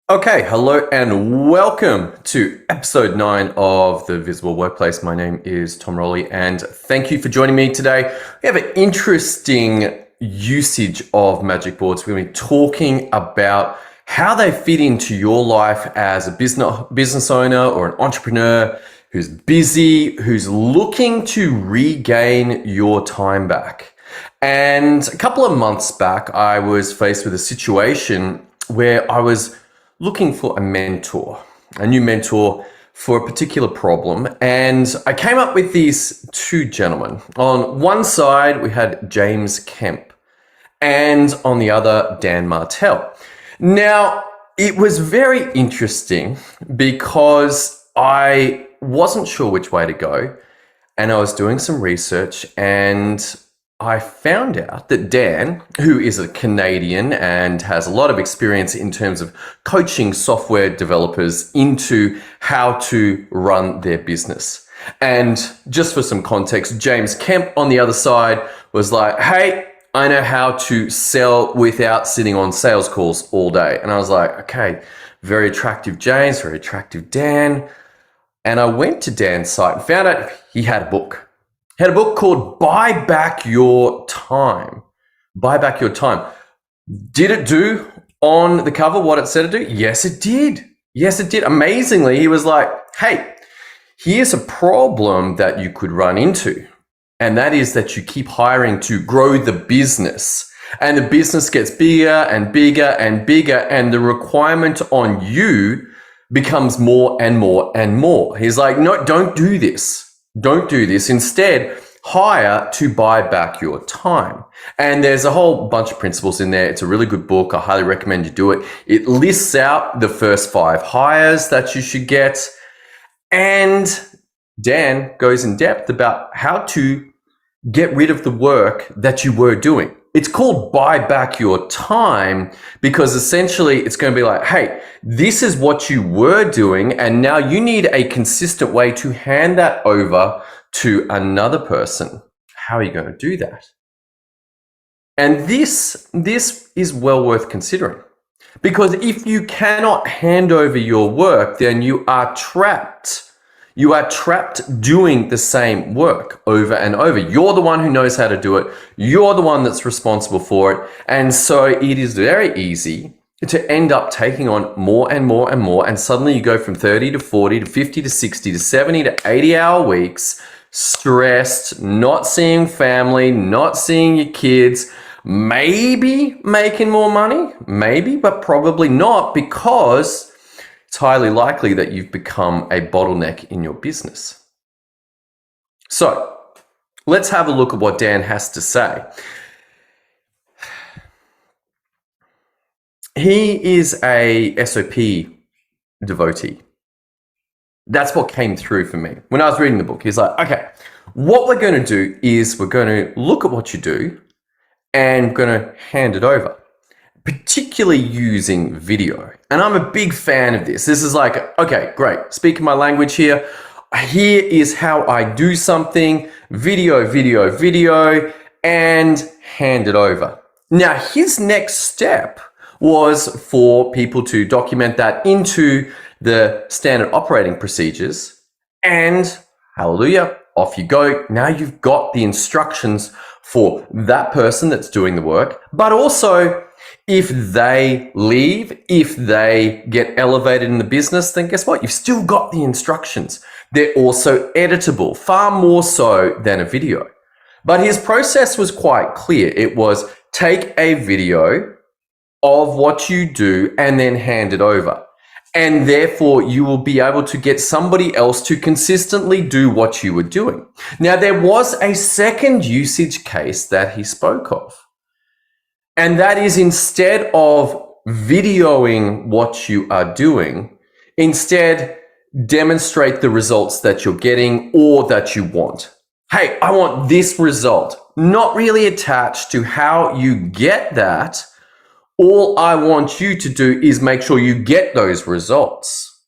Okay, hello and welcome to episode 9 of The Visible Workplace. My name is Tom Rolley and thank you for joining me today. We have an interesting usage of magic boards. We're going to be talking about how they fit into your life as a business owner or an entrepreneur who's busy, who's looking to regain your time back. And a couple of months back, I was faced with a situation where I was looking for a new mentor for a particular problem. And I came up with these two gentlemen. On one side, we had James Kemp, and on the other, Dan Martell. Now, it was very interesting because I wasn't sure which way to go, and I was doing some research, and I found out that Dan, who is a Canadian and has a lot of experience in terms of coaching software developers into how to run their business. And just for some context, James Kemp on the other side was like, hey, I know how to sell without sitting on sales calls all day. And I was like, okay, very attractive James, very attractive Dan. And I went to Dan's site and found out he had a book. Had a book called Buy Back Your Time. Buy Back Your Time. Did it do on the cover what it said it do? Yes, it did. Yes, it did. Amazingly, he was like, hey, here's a problem that you could run into. And that is that you keep hiring to grow the business. And the business gets bigger and bigger and bigger. And the requirement on you becomes more and more and more. He's like, no, don't do this. Don't do this. Instead, hire to buy back your time. And there's a whole bunch of principles in there. It's a really good book. I highly recommend you do it. It lists out the first 5 hires that you should get. And Dan goes in depth about how to get rid of the work that you were doing. It's called Buy Back Your Time because essentially it's going to be like, hey, this is what you were doing and now you need a consistent way to hand that over to another person. How are you going to do that? And this is well worth considering because if you cannot hand over your work, then you are trapped. You are trapped doing the same work over and over. You're the one who knows how to do it. You're the one that's responsible for it. And so it is very easy to end up taking on more and more and more. And suddenly you go from 30 to 40 to 50 to 60 to 70 to 80-hour weeks, stressed, not seeing family, not seeing your kids, maybe making more money, maybe, but probably not because it's highly likely that you've become a bottleneck in your business. So let's have a look at what Dan has to say. He is a SOP devotee. That's what came through for me. When I was reading the book, he's like, okay, what we're going to do is we're going to look at what you do and we're going to hand it over. Particularly using video. And I'm a big fan of this. This is like, okay, great. Speaking my language here. Here is how I do something. Video, and hand it over. Now, his next step was for people to document that into the standard operating procedures. And hallelujah, off you go. Now you've got the instructions for that person that's doing the work, but also if they leave, if they get elevated in the business, then guess what? You've still got the instructions. They're also editable, far more so than a video. But his process was quite clear. It was take a video of what you do and then hand it over. And therefore, you will be able to get somebody else to consistently do what you were doing. Now, there was a second usage case that he spoke of. And that is instead of videoing what you are doing, instead demonstrate the results that you're getting or that you want. Hey, I want this result. Not really attached to how you get that. All I want you to do is make sure you get those results.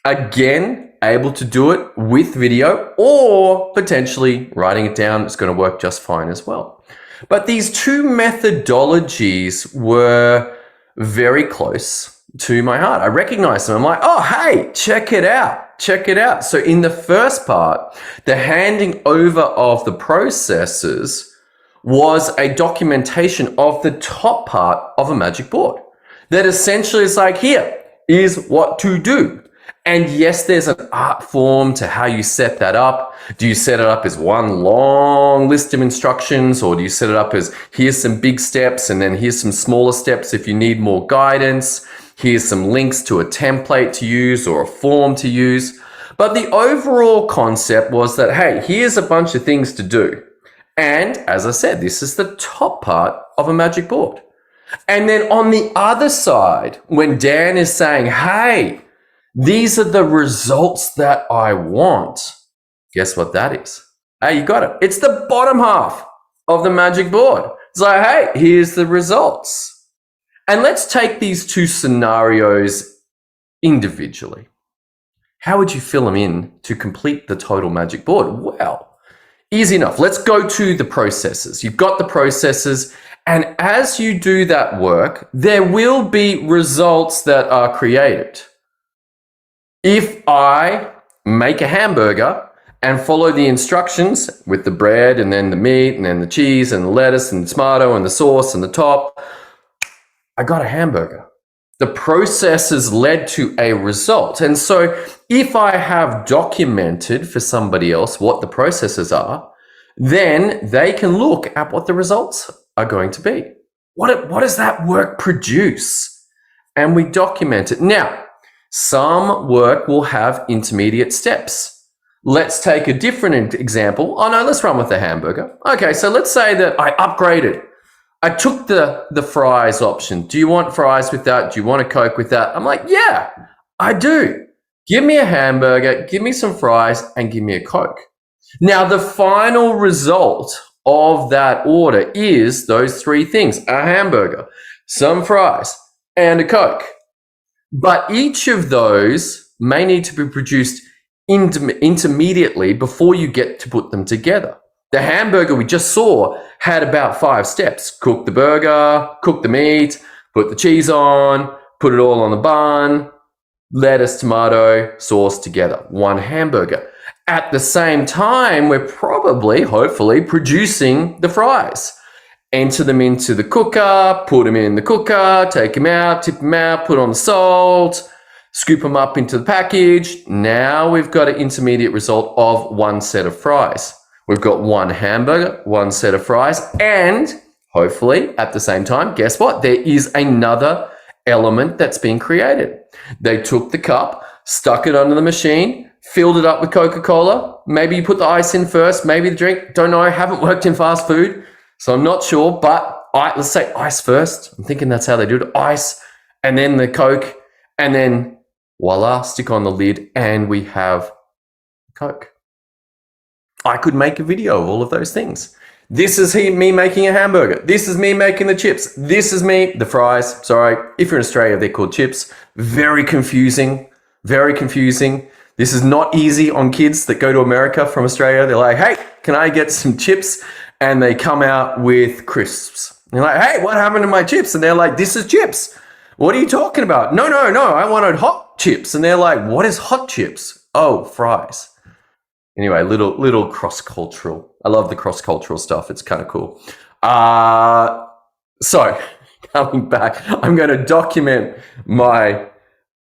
Again, able to do it with video or potentially writing it down. It's going to work just fine as well. But these two methodologies were very close. to my heart. I recognize them. I'm like, oh, hey, check it out. Check it out. So in the first part, the handing over of the processes was a documentation of the top part of a magic board that essentially is like, here is what to do. And yes, there's an art form to how you set that up. Do you set it up as one long list of instructions, or do you set it up as here's some big steps and then here's some smaller steps if you need more guidance? Here's some links to a template to use or a form to use. But the overall concept was that, hey, here's a bunch of things to do. And as I said, this is the top part of a magic board. And then on the other side, when Dan is saying, hey, these are the results that I want, guess what that is? Hey, you got it. It's the bottom half of the magic board. It's like, hey, here's the results. And let's take these two scenarios individually. How would you fill them in to complete the total magic board? Well, easy enough. Let's go to the processes. You've got the processes, and as you do that work, there will be results that are created. If I make a hamburger and follow the instructions with the bread and then the meat and then the cheese and the lettuce and the tomato and the sauce and the top, I got a hamburger. The processes led to a result. And so if I have documented for somebody else what the processes are, then they can look at what the results are going to be. What does that work produce? And we document it. Now, some work will have intermediate steps. Let's take a different example. Oh no, let's run with the hamburger. Okay, so let's say that I upgraded. I took the fries option. Do you want fries with that? Do you want a Coke with that? I'm like, yeah, I do. Give me a hamburger, give me some fries, and give me a Coke. Now, the final result of that order is those three things: a hamburger, some fries, and a Coke. But each of those may need to be produced intermediately before you get to put them together. The hamburger we just saw had about 5 steps. Cook the burger, cook the meat, put the cheese on, put it all on the bun, lettuce, tomato, sauce together. One hamburger. At the same time, we're probably, hopefully, producing the fries. Enter them into the cooker, put them in the cooker, take them out, tip them out, put on the salt, scoop them up into the package. Now we've got an intermediate result of one set of fries. We've got one hamburger, one set of fries, and hopefully at the same time, guess what? There is another element that's being created. They took the cup, stuck it under the machine, filled it up with Coca-Cola. Maybe you put the ice in first, maybe the drink. Don't know, haven't worked in fast food, so I'm not sure, but let's say ice first. I'm thinking that's how they do it. Ice, and then the Coke, and then voila, stick on the lid, and we have Coke. I could make a video of all of those things. This is me making a hamburger. This is me making the chips. This is me, the fries. Sorry, if you're in Australia, they're called chips. Very confusing, very confusing. This is not easy on kids that go to America from Australia. They're like, hey, can I get some chips? And they come out with crisps. And you're like, hey, what happened to my chips? And they're like, this is chips. What are you talking about? No, I wanted hot chips. And they're like, what is hot chips? Oh, fries. Anyway, little cross-cultural. I love the cross-cultural stuff. It's kind of cool. So coming back, I'm going to document my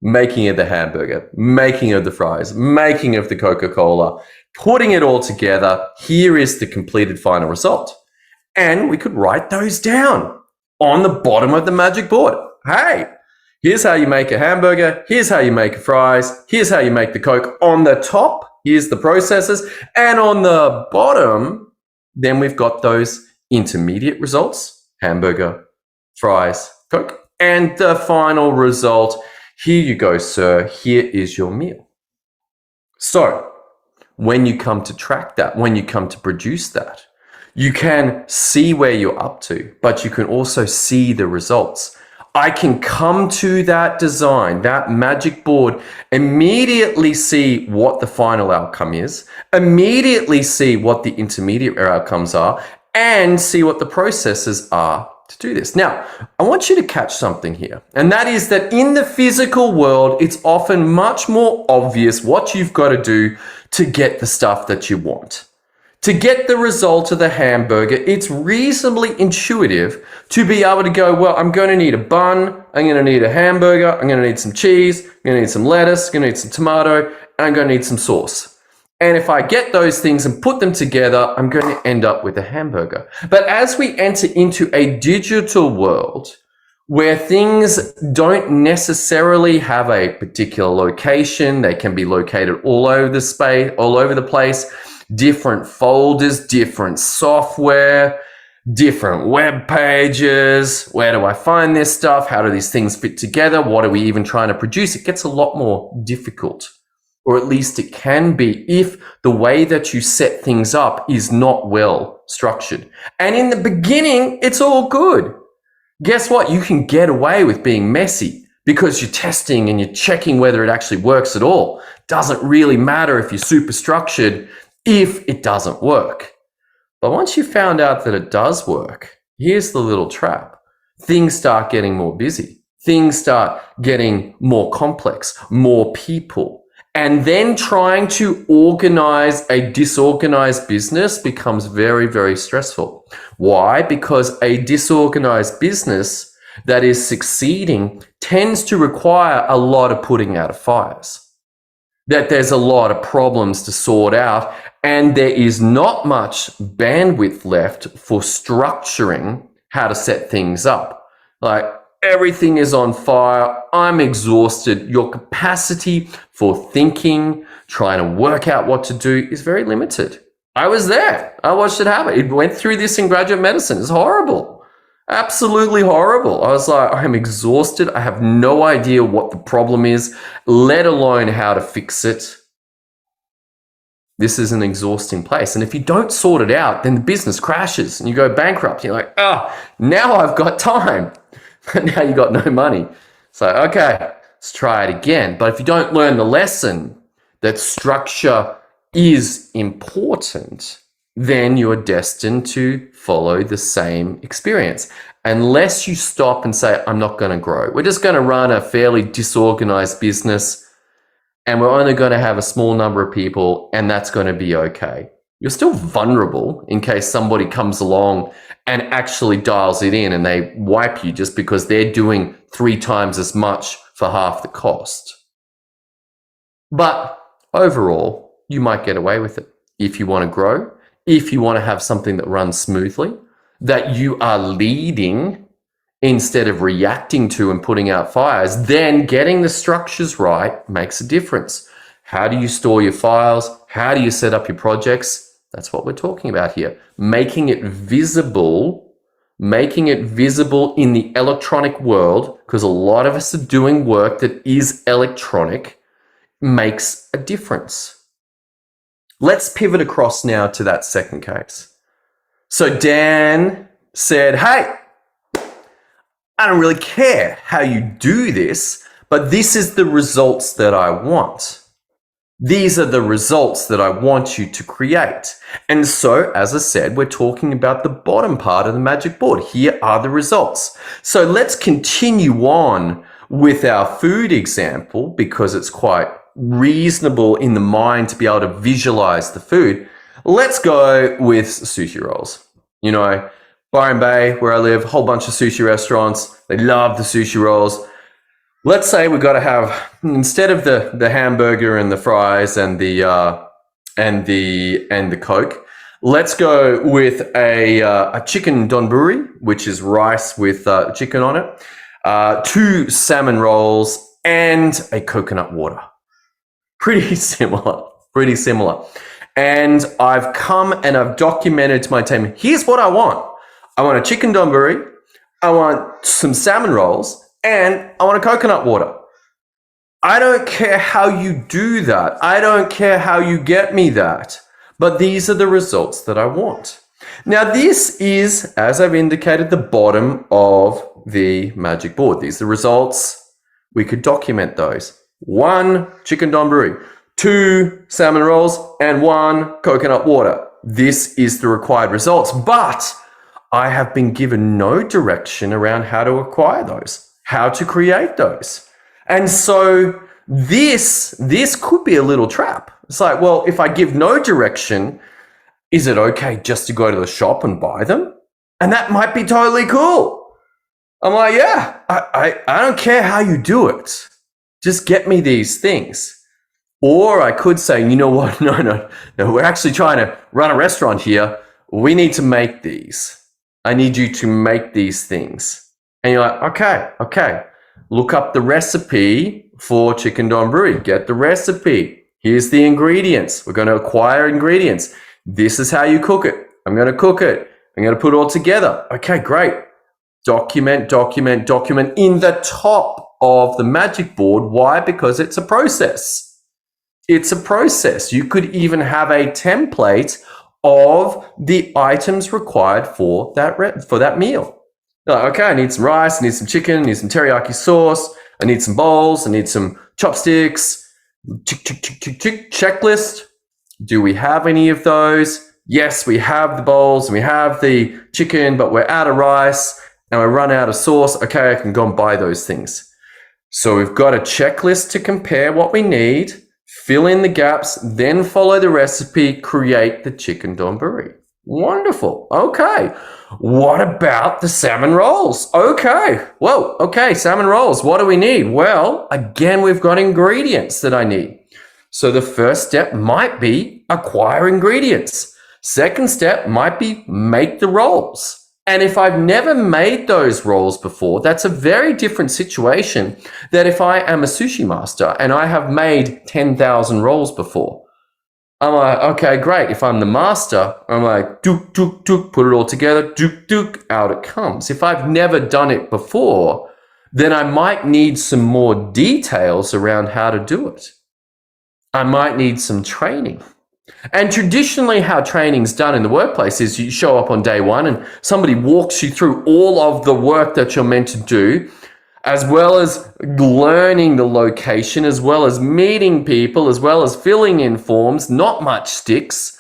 making of the hamburger, making of the fries, making of the Coca-Cola, putting it all together. Here is the completed final result. And we could write those down on the bottom of the magic board. Hey, here's how you make a hamburger. Here's how you make fries. Here's how you make the Coke. On the top, here's the processes. And on the bottom, then we've got those intermediate results: hamburger, fries, Coke. And the final result, here you go, sir. Here is your meal. So when you come to track that, when you come to produce that, you can see where you're up to, but you can also see the results. I can come to that design, that magic board, immediately see what the final outcome is, immediately see what the intermediate outcomes are, and see what the processes are to do this. Now, I want you to catch something here, and that is that in the physical world, it's often much more obvious what you've got to do to get the stuff that you want. To get the result of the hamburger, it's reasonably intuitive to be able to go, well, I'm going to need a bun, I'm going to need a hamburger, I'm going to need some cheese, I'm going to need some lettuce, I'm going to need some tomato, and I'm going to need some sauce. And if I get those things and put them together, I'm going to end up with a hamburger. But as we enter into a digital world where things don't necessarily have a particular location, they can be located all over the space, all over the place, different folders, different software, different web pages. Where do I find this stuff? How do these things fit together? What are we even trying to produce? It gets a lot more difficult. Or at least it can be if the way that you set things up is not well structured. And in the beginning, it's all good. Guess what? You can get away with being messy because you're testing and you're checking whether it actually works at all. Doesn't really matter if you're super structured if it doesn't work. But once you found out that it does work, here's the little trap. Things start getting more busy. Things start getting more complex, more people. And then trying to organize a disorganized business becomes very, very stressful. Why? Because a disorganized business that is succeeding tends to require a lot of putting out of fires. That there's a lot of problems to sort out, and there is not much bandwidth left for structuring how to set things up. Like, everything is on fire. I'm exhausted. Your capacity for thinking, trying to work out what to do is very limited. I was there. I watched it happen. It went through this in graduate medicine. It's horrible. Absolutely horrible. I was like, I'm exhausted. I have no idea what the problem is, let alone how to fix it. This is an exhausting place. And if you don't sort it out, then the business crashes and you go bankrupt. You're like, now I've got time. Now you got no money. So, okay, let's try it again. But if you don't learn the lesson that structure is important, then you're destined to follow the same experience. Unless you stop and say, I'm not going to grow. We're just going to run a fairly disorganized business and we're only going to have a small number of people and that's going to be okay. You're still vulnerable in case somebody comes along and actually dials it in and they wipe you just because they're doing 3 times as much for half the cost. But overall, you might get away with it. If you want to grow, if you want to have something that runs smoothly, that you are leading instead of reacting to and putting out fires, then getting the structures right makes a difference. How do you store your files? How do you set up your projects? That's what we're talking about here. Making it visible in the electronic world, because a lot of us are doing work that is electronic, makes a difference. Let's pivot across now to that second case. So Dan said, hey, I don't really care how you do this, but this is the results that I want. These are the results that I want you to create. And so, as I said, we're talking about the bottom part of the magic board. Here are the results. So let's continue on with our food example because it's quite reasonable in the mind to be able to visualize the food. Let's go with sushi rolls. You know, Byron Bay, where I live, a whole bunch of sushi restaurants. They love the sushi rolls. Let's say we've got to have, instead of the hamburger and the fries and the Coke, let's go with a chicken donburi, which is rice with chicken on it, 2 salmon rolls, and a coconut water. Pretty similar. And I've come and I've documented to my team, here's what I want. I want a chicken donburi, I want some salmon rolls, and I want a coconut water. I don't care how you do that. I don't care how you get me that. But these are the results that I want. Now, this is, as I've indicated, the bottom of the magic board. These are the results. We could document those. 1 chicken donburi, 2 salmon rolls, and 1 coconut water. This is the required results. But I have been given no direction around how to acquire those, how to create those. And so this could be a little trap. It's like, well, if I give no direction, is it okay just to go to the shop and buy them? And that might be totally cool. I'm like, yeah, I don't care how you do it. Just get me these things. Or I could say, you know what? No, we're actually trying to run a restaurant here. We need to make these. I need you to make these things. And you're like, okay. Look up the recipe for chicken donburi. Get the recipe. Here's the ingredients. We're going to acquire ingredients. This is how you cook it. I'm going to cook it. I'm going to put it all together. Okay, great. Document in the top of the magic board. Why? Because it's a process. It's a process. You could even have a template of the items required for that meal. Like, okay, I need some rice, I need some chicken, I need some teriyaki sauce, I need some bowls, I need some chopsticks. Checklist. Do we have any of those? Yes, we have the bowls and we have the chicken, but we're out of rice and we run out of sauce. Okay, I can go and buy those things. So we've got a checklist to compare what we need, fill in the gaps, then follow the recipe, create the chicken donburi. Wonderful. Okay. What about the salmon rolls? Okay. Whoa. Okay. Salmon rolls. What do we need? Well, again, we've got ingredients that I need. So the first step might be acquire ingredients. Second step might be make the rolls. And if I've never made those rolls before, that's a very different situation than if I am a sushi master and I have made 10,000 rolls before. I'm like, okay, great. If I'm the master, I'm like, dook, put it all together, dook, out it comes. If I've never done it before, then I might need some more details around how to do it. I might need some training. And traditionally, how training's done in the workplace is you show up on day one and somebody walks you through all of the work that you're meant to do, as well as learning the location, as well as meeting people, as well as filling in forms. Not much sticks.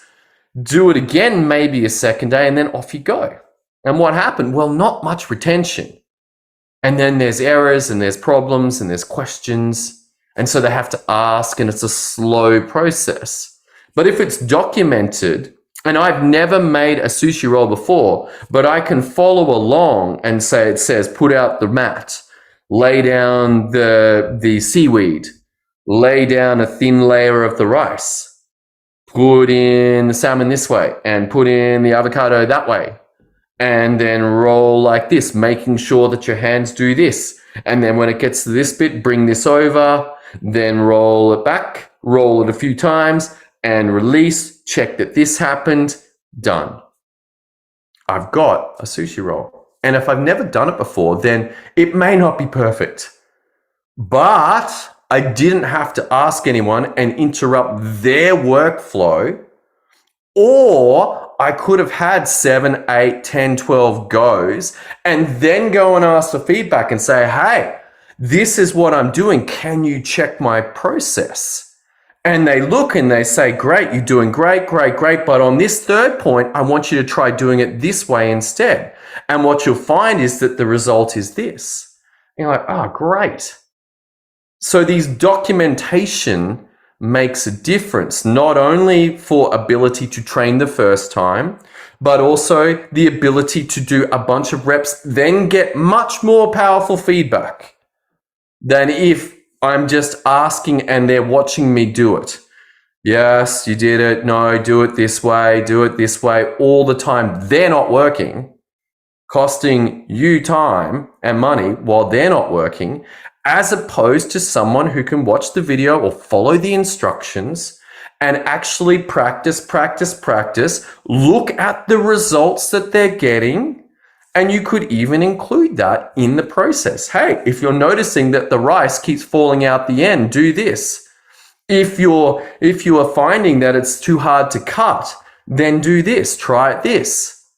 Do it again, maybe a second day, and then off you go. And what happened? Well, not much retention. And then there's errors and there's problems and there's questions. And so they have to ask, and it's a slow process. But if it's documented, and I've never made a sushi roll before, but I can follow along and say, it says, put out the mat, lay down the seaweed, lay down a thin layer of the rice, put in the salmon this way, and put in the avocado that way, and then roll like this, making sure that your hands do this. And then when it gets to this bit, bring this over, then roll it back, roll it a few times, and release, check that this happened, done. I've got a sushi roll. And if I've never done it before, then it may not be perfect. But I didn't have to ask anyone and interrupt their workflow, or I could have had 7, 8, 10, 12 goes and then go and ask for feedback and say, hey, this is what I'm doing. Can you check my process? And they look and they say, great, you're doing great. But on this third point, I want you to try doing it this way instead. And what you'll find is that the result is this. And you're like, oh, great. So these documentation makes a difference, not only for ability to train the first time, but also the ability to do a bunch of reps, then get much more powerful feedback than if I'm just asking and they're watching me do it. Yes, you did it. No, do it this way all the time. They're not working, costing you time and money while they're not working, as opposed to someone who can watch the video or follow the instructions and actually practice, look at the results that they're getting. And you could even include that in the process. Hey, if you're noticing that the rice keeps falling out the end, do this. If you are finding that it's too hard to cut, then do this, try this.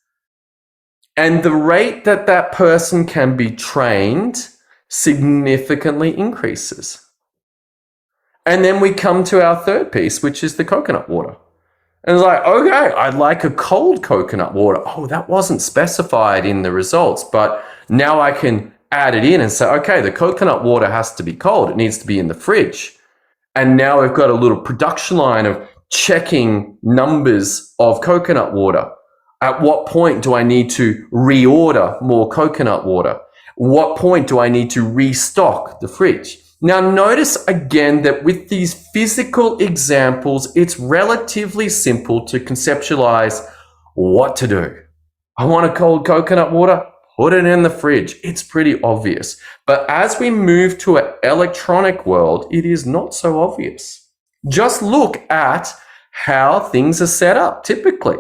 And the rate that that person can be trained significantly increases. And then we come to our third piece, which is the coconut water. And it's like, okay, I'd like a cold coconut water. Oh, that wasn't specified in the results, but now I can add it in and say, okay, the coconut water has to be cold. It needs to be in the fridge. And now we've got a little production line of checking numbers of coconut water. At what point do I need to reorder more coconut water? What point do I need to restock the fridge? Now, notice again that with these physical examples, it's relatively simple to conceptualize what to do. I want a cold coconut water, put it in the fridge. It's pretty obvious. But as we move to an electronic world, it is not so obvious. Just look at how things are set up typically.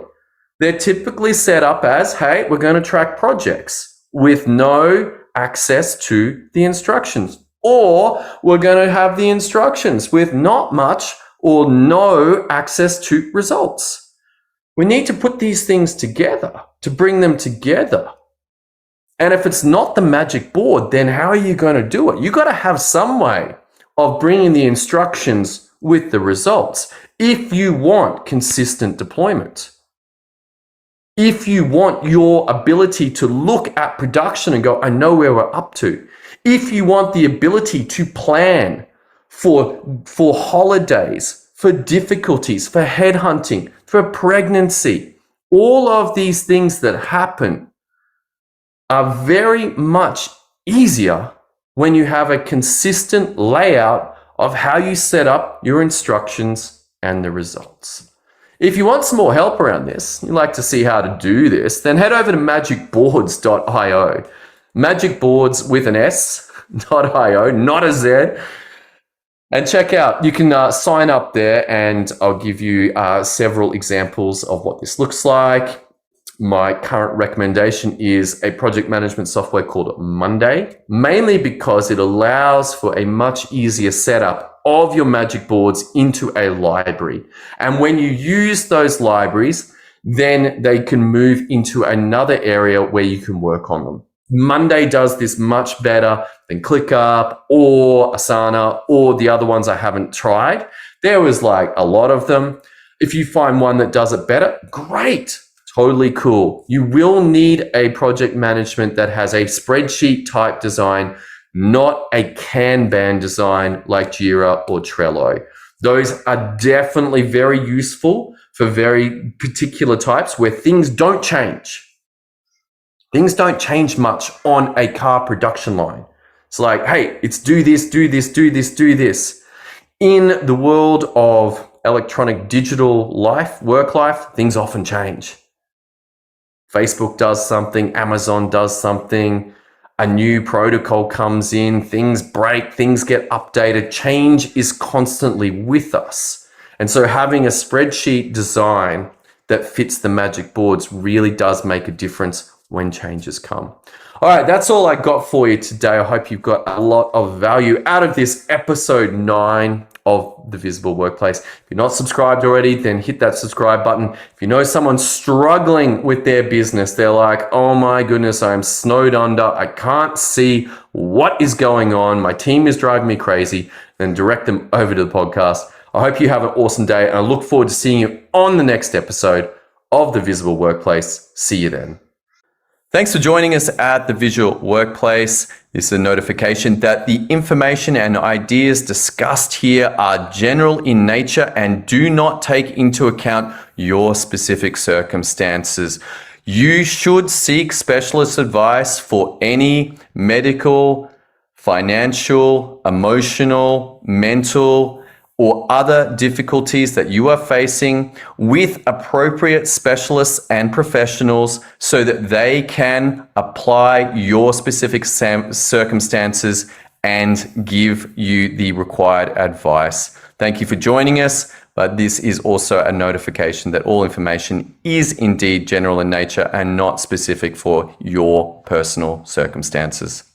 They're typically set up as, hey, we're going to track projects with no access to the instructions. Or we're going to have the instructions with not much or no access to results. We need to put these things together to bring them together. And if it's not the magic board, then how are you going to do it? You've got to have some way of bringing the instructions with the results if you want consistent deployment. If you want your ability to look at production and go, I know where we're up to. If you want the ability to plan for holidays, for difficulties, for headhunting, for pregnancy, all of these things that happen are very much easier when you have a consistent layout of how you set up your instructions and the results. If you want some more help around this, you'd like to see how to do this, then head over to magicboards.io. Magicboards with an S.io, not a Z. And check out, you can sign up there and I'll give you several examples of what this looks like. My current recommendation is a project management software called Monday, mainly because it allows for a much easier setup of your magic boards into a library. And when you use those libraries, then they can move into another area where you can work on them. Monday does this much better than ClickUp or Asana or the other ones I haven't tried. There was like a lot of them. If you find one that does it better, great. Totally cool. You will need a project management that has a spreadsheet type design, not a Kanban design like Jira or Trello. Those are definitely very useful for very particular types where things don't change. Things don't change much on a car production line. It's like, hey, it's do this, do this, do this, do this. In the world of electronic digital life, work life, things often change. Facebook does something, Amazon does something, a new protocol comes in, things break, things get updated. Change is constantly with us. And so having a spreadsheet design that fits the magic boards really does make a difference when changes come. All right, that's all I got for you today. I hope you've got a lot of value out of this episode 9 of The Visible Workplace. If you're not subscribed already, then hit that subscribe button. If you know someone struggling with their business, they're like, oh my goodness, I'm snowed under. I can't see what is going on. My team is driving me crazy. Then direct them over to the podcast. I hope you have an awesome day, and I look forward to seeing you on the next episode of The Visible Workplace. See you then. Thanks for joining us at The Visual Workplace. This is a notification that the information and ideas discussed here are general in nature and do not take into account your specific circumstances. You should seek specialist advice for any medical, financial, emotional, mental, or other difficulties that you are facing with appropriate specialists and professionals so that they can apply your specific circumstances and give you the required advice. Thank you for joining us, but this is also a notification that all information is indeed general in nature and not specific for your personal circumstances.